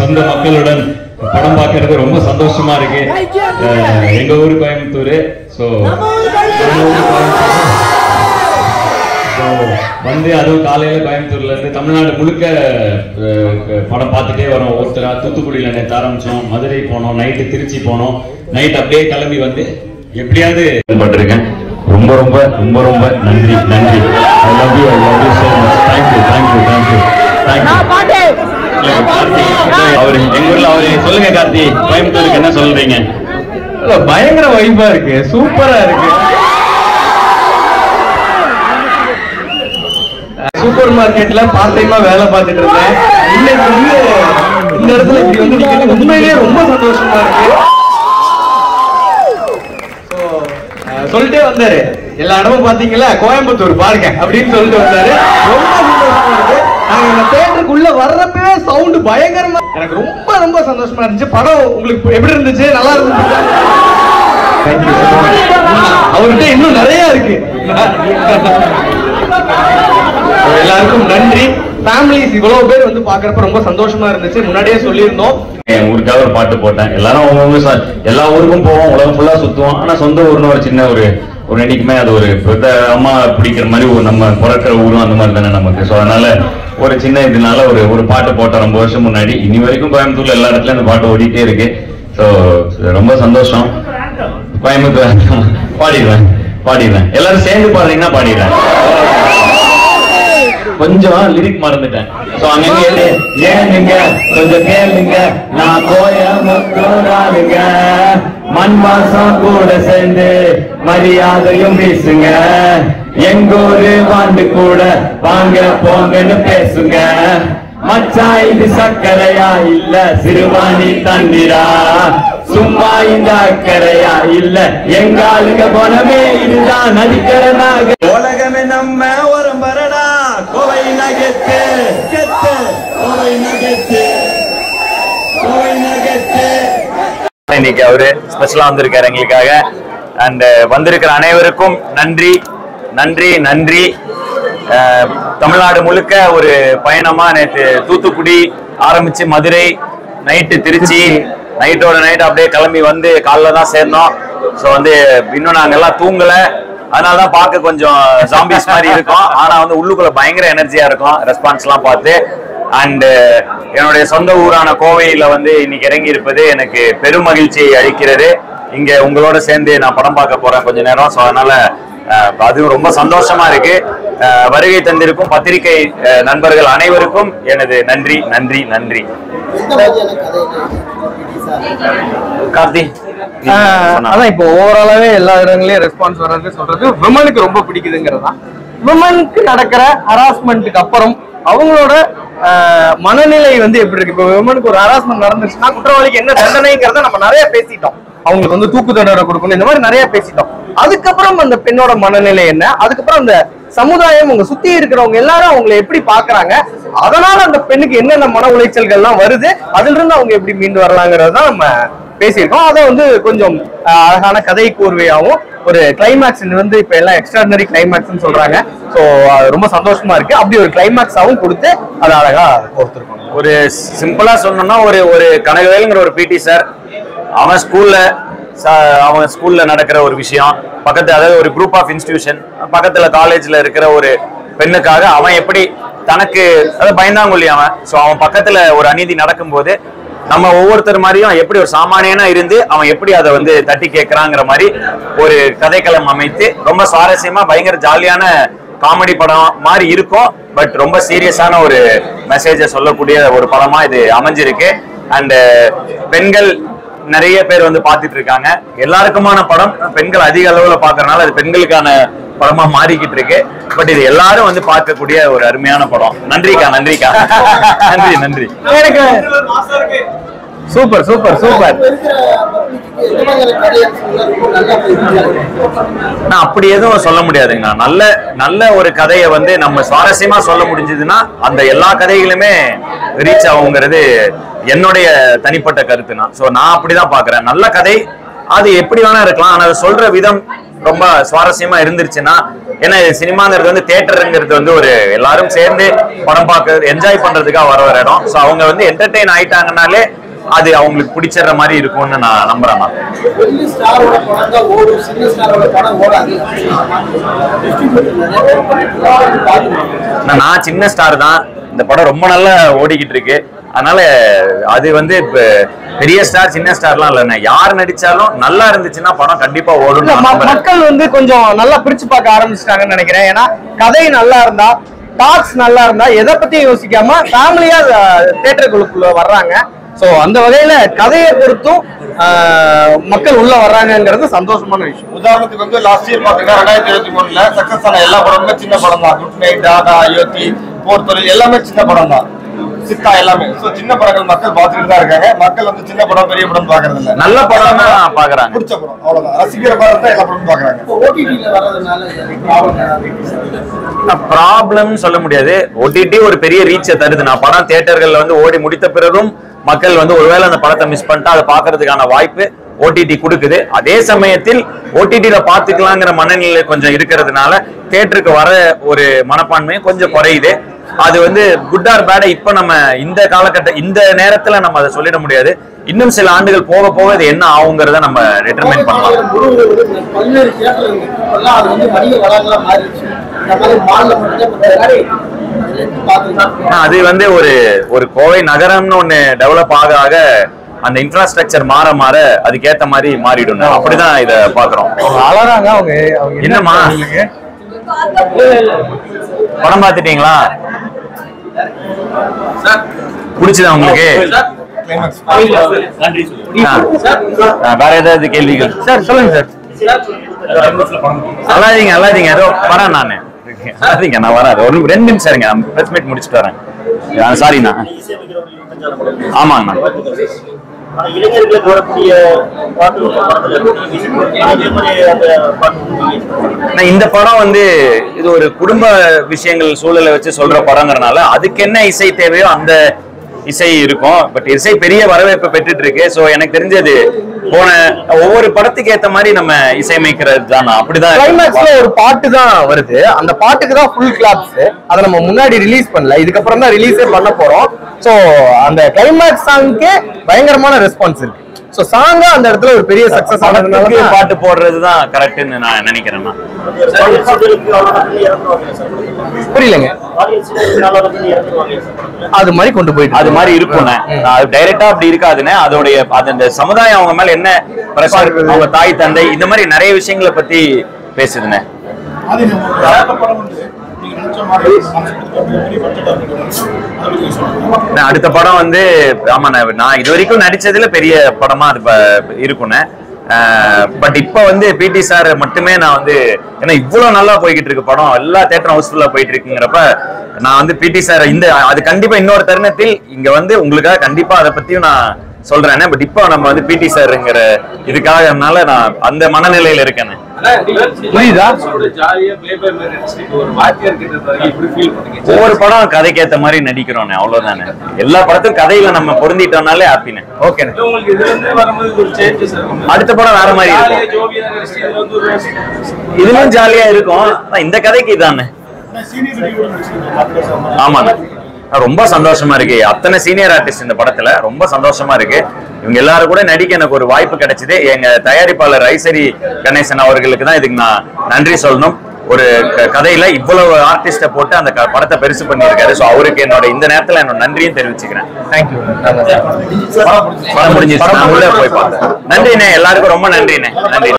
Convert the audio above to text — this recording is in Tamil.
சொந்த மக்களுடன் படம் பார்க்கறது ரொம்ப சந்தோஷமா இருக்கு. எங்க ஊர் கோயம்புத்தூர். ஸோ வந்து அதுவும் காலையில கோயம்புத்தூர்ல இருந்து தமிழ்நாடு முழுக்க படம் பார்த்துட்டே வரோம். ஒருத்தரா தூத்துக்குடியில நேற்று ஆரம்பிச்சோம், மதுரை போனோம், நைட்டு திருச்சி போனோம், நைட் அப்படியே கிளம்பி வந்து எப்படியாவது பட்டிருக்கேன். ரொம்ப ரொம்ப ரொம்ப ரொம்ப நன்றி நன்றி. I love you so much. Thank you thank you thank you thank you. அவரு எங்க ஊர்ல அவரு சொல்லுங்க கார்த்தி, கோயம்புத்தூருக்கு என்ன சொல்றீங்க? பயங்கர வைபா இருக்கு, சூப்பரா இருக்கு. சூப்பர் மார்க்கெட்ல பார்ட் டைமா வேலை பார்த்துட்டு இருந்தேன். இன்னைக்கு வந்து இந்த இடத்துல இப்படி வந்து நிக்கிறது உண்மையிலேயே ரொம்ப சந்தோஷமா இருக்கு. சொல்லிட்டே வந்தாரு, எல்லா இடமும் பாத்தீங்களா கோயம்புத்தூர் பாருங்க அப்படின்னு சொல்லிட்டு வந்தாரு. ரொம்ப சந்தோஷமா இருக்கு. நாங்க இந்த தியேட்டருக்குள்ள வர்றப்பவே சவுண்ட் பயங்கரமா, எனக்கு ரொம்ப ரொம்ப சந்தோஷமா இருந்துச்சு. படம் உங்களுக்கு எப்படி இருந்துச்சு? நல்லா இருந்துச்சு. அவர்கிட்ட இன்னும் நிறைய இருக்கு. எல்லாருக்கும் நன்றி. ஃபேமிலிஸ் இவ்வளவு பேர் வந்து பாக்குறப்ப ரொம்ப சந்தோஷமா இருந்துச்சு. முன்னாடியே சொல்லியிருந்தோம், ஊருக்காக ஒரு பாட்டு போட்டேன். எல்லாரும் அவங்க எல்லா ஊருக்கும் போவோம், உலகம் ஃபுல்லா சுத்துவோம். ஆனா சொந்த ஊர்னு ஒரு சின்ன ஒரு என்னைக்குமே அது ஒரு அம்மா பிடிக்கிற மாதிரி நம்ம பிறக்கிற ஊரும் அந்த மாதிரி தானே நமக்கு. ஸோ அதனால ஒரு சின்ன இதனால ஒரு பாட்டு போட்டேன் ரொம்ப வருஷம் முன்னாடி. இனி வரைக்கும் கோயம்புத்தூர்ல எல்லா இடத்துலயும் அந்த பாட்டு ஓடிட்டே இருக்கு. ஸோ ரொம்ப சந்தோஷம். கோயம்புத்தூர் பாடிடுவேன். எல்லாரும் சேர்ந்து பாடுறீங்கன்னா பாடிடுறேன். கொஞ்சம் லிரிக் மறந்துட்டேன். சோ அங்க ஏனுங்க கொஞ்சம் கேளுங்க, நான் கோயம்புத்தூராளுங்க, மண் மாசம் கூட சேர்ந்து மரியாதையும் வீசுங்க, எங்கூரு வாண்டு கூட வாங்க போங்கன்னு பேசுங்க, மச்சா இது சக்கரையா இல்ல சிறுவாணி தண்ணீரா, சும்மா இந்த அக்கறையா இல்ல எங்காளுங்க போனமே இதுதான் நதிக்கரனாக, உலகமே நம்ம ஒரம்பரடா கோவை நகத்து கெத்து கோவை நகத்து கோவை நகத்து. இன்னைக்கு அவரு ஸ்பெஷலா வந்திருக்காரு எங்களுக்காக. அண்ட் வந்திருக்கிற அனைவருக்கும் நன்றி நன்றி நன்றி. தமிழ்நாடு முழுக்க ஒரு பயணமா நேற்று தூத்துக்குடி ஆரம்பிச்சு மதுரை, நைட்டு திருச்சி, நைட்டோட நைட் அப்படியே கிளம்பி வந்து காலைல தான் சேர்ந்தோம். ஸோ வந்து இன்னும் நாங்கெல்லாம் தூங்கல, அதனாலதான் பார்க்க கொஞ்சம் ஜாம்பிஸ் மாதிரி இருக்கும். ஆனா வந்து உள்ளுக்குள்ள பயங்கர எனர்ஜியா இருக்கும் ரெஸ்பான்ஸ் எல்லாம் பார்த்து. அண்ட் என்னுடைய சொந்த ஊரான கோவையில வந்து இன்னைக்கு இறங்கி இருப்பது எனக்கு பெரும் மகிழ்ச்சியை அளிக்கிறது. இங்க உங்களோட சேர்ந்து நான் படம் பார்க்க போறேன் கொஞ்ச நேரம். ஸோ அதனால அதுவும் ரொம்ப சந்தோஷமா இருக்கு. வருகை தந்திருக்கும் பத்திரிகை நண்பர்கள் அனைவருக்கும் எனது நன்றி நன்றி நன்றி. கார்த்தி, அதான் இப்போ ஓவராலாவே எல்லா இடங்களையும் ரெஸ்பான்ஸ் வர்றது சொல்றது விமனுக்கு ரொம்ப பிடிக்குதுங்கிறது தான். விமனுக்கு நடக்கிற ஹராஸ்மெண்ட்டுக்கு அப்புறம் அவங்களோட மனநிலை வந்து எப்படி இருக்கு? இப்போ விமனுக்கு ஒரு ஹராஸ்மெண்ட் நடந்துச்சுன்னா குற்றவாளிக்கு என்ன தண்டனைங்கிறத நம்ம நிறைய பேசிட்டோம். அவங்களுக்கு வந்து தூக்கு தண்டனை கொடுக்கணும், இந்த மாதிரி நிறைய பேசிட்டோம். அதுக்கப்புறம் அந்த பெண்ணோட மனநிலை என்ன, அதுக்கப்புறம் அந்த சமுதாயம் உங்க சுத்தி இருக்கிறவங்க எல்லாரும் அவங்களை எப்படி பாக்குறாங்க, அதனால அந்த பெண்ணுக்கு என்னென்ன மன உளைச்சல்கள்லாம் வருது, அதுல இருந்து அவங்க எப்படி மீண்டு வரலாங்கிறதான் நம்ம பேசியிருக்கோம். அதை வந்து கொஞ்சம் அழகான கதை கூர்வையாகவும் ஒரு கிளைமேக்ஸ் வந்து இப்ப எல்லாம் எக்ஸ்ட்ராடினரி கிளைமேக்ஸ் சொல்றாங்க. ஸோ ரொம்ப சந்தோஷமா இருக்கு. அப்படி ஒரு கிளைமேக்ஸாவும் கொடுத்து அதை அழகா கொடுத்துருக்கோம். ஒரு சிம்பிளா சொன்னோம்னா ஒரு கனகவேலுங்கிற ஒரு பிடி சார், அவன் ஸ்கூல்ல நடக்கிற ஒரு விஷயம் பக்கத்து, அதாவது ஒரு குரூப் ஆஃப் இன்ஸ்டிடியூஷன் பக்கத்துல காலேஜ்ல இருக்கிற ஒரு பெண்ணுக்காக அவன் எப்படி தனக்கு அதாவது பயந்தாங்கொல்லி அவன். ஸோ அவன் பக்கத்துல ஒரு அநீதி நடக்கும்போது நம்ம ஒவ்வொருத்தர் மாதிரியும் எப்படி ஒரு சாமானியனா இருந்து அவன் எப்படி அதை வந்து தட்டி கேட்கிறாங்கிற மாதிரி ஒரு கதைக்களம் அமைத்து ரொம்ப சுவாரஸ்யமா பயங்கர ஜாலியான காமெடி படம் மாதிரி இருக்கும். பட் ரொம்ப சீரியஸான ஒரு மெசேஜை சொல்லக்கூடிய ஒரு படமா இது அமைஞ்சிருக்கு. அண்ட் பெண்கள் நிறைய பேர் வந்து பார்த்துட்டு இருக்காங்க. எல்லாருக்குமான படம், பெண்கள் அதிக அளவுல பாக்குறதுனால அது பெண்களுக்கான படமா மாறிக்கிட்டு இருக்கு. பட் இது எல்லாரும் வந்து பார்க்கக்கூடிய ஒரு அருமையான படம். நன்றிக்கா நன்றிக்கா நன்றி நன்றி. Super super super. அப்படி எதுவும் சொல்ல முடியாதுங்க. நல்ல ஒரு கதையை வந்து நம்ம சுவாரஸ்யமா சொல்ல முடிஞ்சதுன்னா அந்த எல்லா கதைகளுமே ரீச் ஆகுங்கிறது என்னுடைய தனிப்பட்ட கருத்துனா. சோ நான் அப்படிதான் பாக்குறேன். நல்ல கதை அது எப்படி வேணா இருக்கலாம், ஆனா அதை சொல்ற விதம் ரொம்ப சுவாரஸ்யமா இருந்துருச்சுன்னா, ஏன்னா சினிமாங்கிறது வந்து தியேட்டருங்கிறது வந்து ஒரு எல்லாரும் சேர்ந்து படம் பார்க்க என்ஜாய் பண்றதுக்காக வர இடம். ஸோ அவங்க வந்து என்டர்டெயின் ஆயிட்டாங்கனாலே அது அவங்களுக்கு பிடிச்சிடுற மாதிரி இருக்கும்னு நான் நம்புறேன். நான் சின்ன ஸ்டார் தான், இந்த படம் ரொம்ப நல்லா ஓடிக்கிட்டு இருக்கு. அதனால அது வந்து பெரிய ஸ்டார் சின்ன ஸ்டார்லாம் இல்லைண்ணே, யார் நடிச்சாலும் நல்லா இருந்துச்சுன்னா படம் கண்டிப்பா ஓடும். மக்கள் வந்து கொஞ்சம் நல்லா பிரிச்சு பார்க்க ஆரம்பிச்சிட்டாங்கன்னு நினைக்கிறேன். ஏன்னா கதை நல்லா இருந்தா, டாக்ஸ் நல்லா இருந்தா, எதை பத்தியும் யோசிக்காம ஃபேமிலியா தியேட்டருக்குள்ள வர்றாங்க. சோ அந்த வகையில கதையை பொறுத்தும் மக்கள் உள்ள வர்றாங்கிறது சந்தோஷமான விஷயம். உதாரணத்துக்கு வந்து லாஸ்ட் இயர் பாத்தீங்கன்னா 2023ல சக்சஸ் ஆன எல்லா படமுமே சின்ன படம் தான். குட் நைட், டாடா, யோத்தி, போர் தொழில் எல்லாமே சின்ன படம் தான். சித்தா எல்லாமே. சோ சின்ன படங்கள் மக்கள் பாத்துக்கிட்டு தான் இருக்காங்க. மக்கள் வந்து சின்ன படம் பெரிய படம் பாக்குறது இல்ல, நல்ல படம் தான் பாக்குறாங்க. பிடிச்ச படம் அவ்வளவுதான், ரசிக்கிற படம் தான் எல்லா படமும் பாக்குறாங்க. ஓடிடில வரதுனால ப்ராப்ளம் சொல்ல முடியாது. ஓடிடி ஒரு பெரிய ரீச்சை தருது. நான் படம் தியேட்டர்கள்ல வந்து ஓடி முடித்த பிறகும் மக்கள் வந்து ஒருவேளை அந்த படத்தை மிஸ் பண்ணிட்டா அதை பாக்குறதுக்கான வாய்ப்பு ஓடிடி கொடுக்குது. அதே சமயத்தில் ஓடிடியில பாத்துக்கலாங்கிற மனநிலை கொஞ்சம் இருக்கிறதுனால தியேட்டருக்கு வர ஒரு மனப்பான்மையும் கொஞ்சம் குறையுது. அது வந்து குட் ஆர் பேட் இப்ப நம்ம இந்த காலகட்ட இந்த நேரத்துல நம்ம அதை சொல்லிட முடியாது. இன்னும் சில ஆண்டுகள் போக போக இது என்ன ஆகுங்கிறத நம்ம டிட்டர்மைன் பண்ணலாம். பல்வேறு தியேட்டர் எல்லாம் அது வந்து வணிக வளங்களா மாறிடுச்சு. இந்த மாதிரி மால்ல மட்டும் அது வந்து ஒரு கோவை நகரம்னு ஒண்ணு டெவலப் ஆக ஆக அந்த இன்ஃப்ராஸ்ட்ரக்சர் மாற மாற அதுக்கேத்த மாதிரி மாறிடும். அப்படிதான் இத பாக்குறோம். அழறாங்க அவங்க. என்னமா படம் பாத்துட்டீங்களா? பிடிச்சதா உங்களுக்கு? வேற ஏதாவது கேள்விகள்? சார் சொல்லுங்க சார். அல்லாதீங்க ஏதோ வரேன் நானு. அல்லாதீங்க நான் வராது. ஒரு 2 நிமிஷம் இருங்க, நான் பிரஸ் மீட் முடிச்சுட்டு வரேன். சாரிண்ணா. ஆமாங்கண்ணா. இந்த படம் வந்து இது ஒரு குடும்ப விஷயங்கள் சூழலை வச்சு சொல்ற படங்கிறனால அதுக்கு என்ன இசை தேவையோ அந்த இசை இருக்கும். பட் இசை பெரிய வரவேற்பு பெற்றுட்டு இருக்கு. சோ எனக்கு தெரிஞ்சது போன ஒவ்வொரு படத்துக்கு ஏத்த மாதிரி நம்ம இசையமைக்கிறது தான். அப்படிதான் கிளைமேக்ஸ்ல ஒரு பாட்டு தான் வருது. அந்த பாட்டுக்கு தான் ஃபுல் கிளாப்ஸ். அதை நம்ம முன்னாடி ரிலீஸ் பண்ணல, இதுக்கப்புறம் தான் ரிலீஸே பண்ண போறோம். சோ அந்த கிளைமேக்ஸ் சாங்க்கு பயங்கரமான ரெஸ்பான்ஸ் இருக்கு. சோ சாங்கா அந்த இடத்துல ஒரு பெரிய சக்சஸ் ஆனதுனால பாட்டு போடுறதுதான் கரெக்ட்னு நான் நினைக்கிறேன். புரியலங்க. அது மாதிரி கொண்டு போயிட்டு அது மாதிரி இருக்கும்ண்ணே. அது டைரக்டா அப்படி இருக்காதுன்னு அதோடைய அந்த சமுதாயம் அவங்க மேல என்ன பிரஷர், அவங்க தாய் தந்தை, இந்த மாதிரி நிறைய விஷயங்களை பத்தி பேசுதுண்ணே. அடுத்த படம் வந்து ஆமாண்ணே, நான் இது வரைக்கும் நடிச்சதுல பெரிய படமா அது இருக்குண்ணே. பட் இப்ப வந்து பிடி சார் மட்டுமே நான் வந்து, ஏன்னா இவ்வளவு நல்லா போய்கிட்டு இருக்கு படம், எல்லா தியேட்டரும் ஹவுஸ்ஃபுல்லா போயிட்டு இருக்குங்கிறப்ப நான் வந்து பிடி சார் அது கண்டிப்பா இன்னொரு தருணத்தில் இங்க வந்து உங்களுக்காக கண்டிப்பா அதை பத்தியும் நான் சொல்றேன். பட் இப்போ நம்ம வந்து பிடி சார்ங்கிற இதுக்காகனால நான் அந்த மனநிலையில இருக்கேன். புரியுதா? ஒவ்வொரு படம் கதைக்கு ஏத்த மாதிரி நடிக்கிறோம், அவ்வளவுதானே. எல்லா படத்தும் கதையில நம்ம பொருந்திட்டோம்னாலே ஹாப்பினே. ஓகே. அடுத்த படம் வேற மாதிரி இருக்கும், இதுவும் ஜாலியா இருக்கும். இந்த கதைக்கு இதானே. ஆமாண்ணே, ரொம்ப சந்தோஷமா இருக்கு. அத்தனை சீனியர் ஆர்டிஸ்ட் இந்த படத்துல, ரொம்ப சந்தோஷமா இருக்கு. இவங்க எல்லாரும் கூட நடிக்க எனக்கு ஒரு வாய்ப்பு கிடைச்சது. எங்க தயாரிப்பாளர் ஐசரி கணேசன் அவர்களுக்கு தான் இதுக்கு நான் நன்றி சொல்லணும். ஒரு கதையில இவ்வளவு ஆர்டிஸ்ட போட்டு அந்த படத்தை பெருசு பண்ணியிருக்காரு. ஸோ அவருக்கு என்னோட இந்த நேரத்துல என்னோட நன்றியும் தெரிவிச்சுக்கிறேன். தேங்க்யூ. படம் முடிஞ்சிருச்சு, நான் உள்ள போய் பார்த்தேன். நன்றிண்ணே, எல்லாருக்கும் ரொம்ப நன்றிண்ணே. நன்றி.